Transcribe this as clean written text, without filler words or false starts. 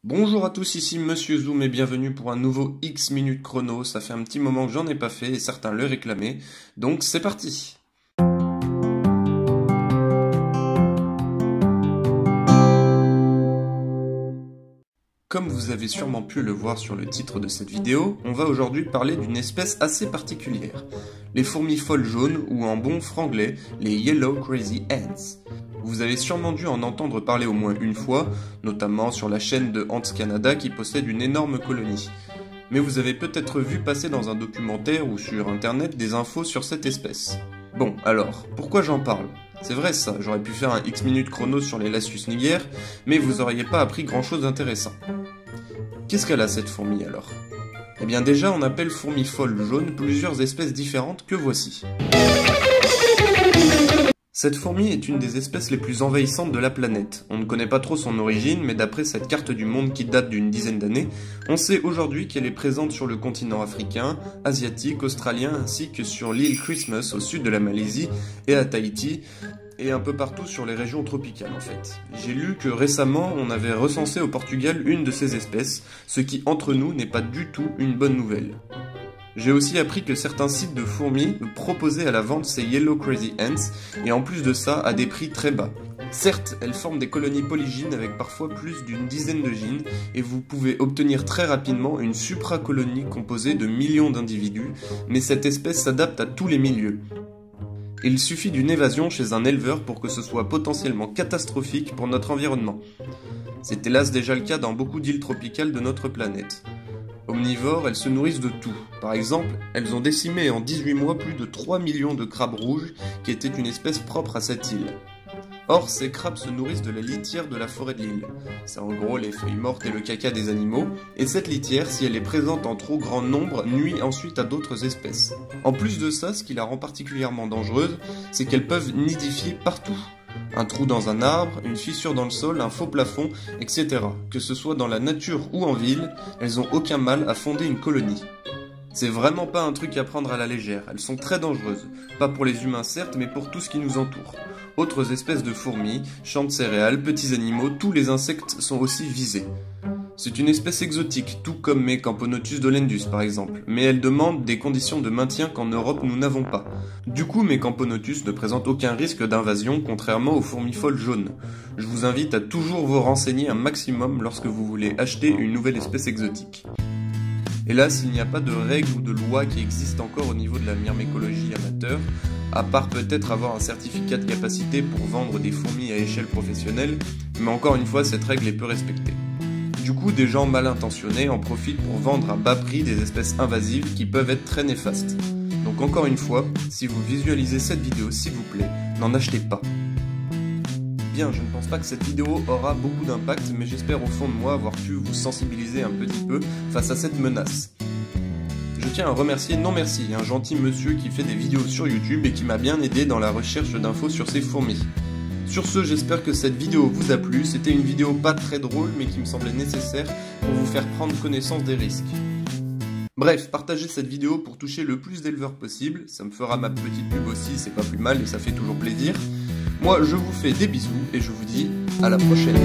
Bonjour à tous, ici Monsieur Zoom et bienvenue pour un nouveau X minutes chrono. Ça fait un petit moment que j'en ai pas fait et certains le réclamaient, donc c'est parti. Comme vous avez sûrement pu le voir sur le titre de cette vidéo, on va aujourd'hui parler d'une espèce assez particulière, les fourmis folles jaunes ou en bon franglais, les Yellow Crazy Ants. Vous avez sûrement dû en entendre parler au moins une fois, notamment sur la chaîne de Ants Canada qui possède une énorme colonie. Mais vous avez peut-être vu passer dans un documentaire ou sur internet des infos sur cette espèce. Bon, alors, pourquoi j'en parle ? C'est vrai ça, j'aurais pu faire un X minutes chrono sur les Lasius niger, mais vous auriez pas appris grand chose d'intéressant. Qu'est-ce qu'elle a cette fourmi alors ? Eh bien déjà on appelle fourmi folle jaune plusieurs espèces différentes que voici. Cette fourmi est une des espèces les plus envahissantes de la planète. On ne connaît pas trop son origine, mais d'après cette carte du monde qui date d'une dizaine d'années, on sait aujourd'hui qu'elle est présente sur le continent africain, asiatique, australien, ainsi que sur l'île Christmas au sud de la Malaisie et à Tahiti, et un peu partout sur les régions tropicales en fait. J'ai lu que récemment on avait recensé au Portugal une de ces espèces, ce qui entre nous n'est pas du tout une bonne nouvelle. J'ai aussi appris que certains sites de fourmis proposaient à la vente ces Yellow Crazy Ants, et en plus de ça à des prix très bas. Certes, elles forment des colonies polygynes avec parfois plus d'une dizaine de gynes, et vous pouvez obtenir très rapidement une supracolonie composée de millions d'individus, mais cette espèce s'adapte à tous les milieux. Il suffit d'une évasion chez un éleveur pour que ce soit potentiellement catastrophique pour notre environnement. C'est hélas déjà le cas dans beaucoup d'îles tropicales de notre planète. Omnivores, elles se nourrissent de tout. Par exemple, elles ont décimé en 18 mois plus de 3 millions de crabes rouges, qui étaient une espèce propre à cette île. Or, ces crabes se nourrissent de la litière de la forêt de l'île. C'est en gros les feuilles mortes et le caca des animaux, et cette litière, si elle est présente en trop grand nombre, nuit ensuite à d'autres espèces. En plus de ça, ce qui la rend particulièrement dangereuse, c'est qu'elles peuvent nidifier partout. Un trou dans un arbre, une fissure dans le sol, un faux plafond, etc. Que ce soit dans la nature ou en ville, elles ont aucun mal à fonder une colonie. C'est vraiment pas un truc à prendre à la légère, elles sont très dangereuses. Pas pour les humains certes, mais pour tout ce qui nous entoure. Autres espèces de fourmis, champs de céréales, petits animaux, tous les insectes sont aussi visés. C'est une espèce exotique, tout comme mes Camponotus dolendus par exemple, mais elle demande des conditions de maintien qu'en Europe nous n'avons pas. Du coup, mes Camponotus ne présentent aucun risque d'invasion, contrairement aux fourmis folles jaunes. Je vous invite à toujours vous renseigner un maximum lorsque vous voulez acheter une nouvelle espèce exotique. Hélas, il n'y a pas de règles ou de lois qui existent encore au niveau de la myrmécologie amateur, à part peut-être avoir un certificat de capacité pour vendre des fourmis à échelle professionnelle, mais encore une fois, cette règle est peu respectée. Du coup, des gens mal intentionnés en profitent pour vendre à bas prix des espèces invasives qui peuvent être très néfastes. Donc encore une fois, si vous visualisez cette vidéo, s'il vous plaît, n'en achetez pas. Bien, je ne pense pas que cette vidéo aura beaucoup d'impact, mais j'espère au fond de moi avoir pu vous sensibiliser un petit peu face à cette menace. Je tiens à remercier Non Merci, un gentil monsieur qui fait des vidéos sur YouTube et qui m'a bien aidé dans la recherche d'infos sur ces fourmis. Sur ce, j'espère que cette vidéo vous a plu. C'était une vidéo pas très drôle, mais qui me semblait nécessaire pour vous faire prendre connaissance des risques. Bref, partagez cette vidéo pour toucher le plus d'éleveurs possible. Ça me fera ma petite pub aussi, c'est pas plus mal et ça fait toujours plaisir. Moi, je vous fais des bisous et je vous dis à la prochaine.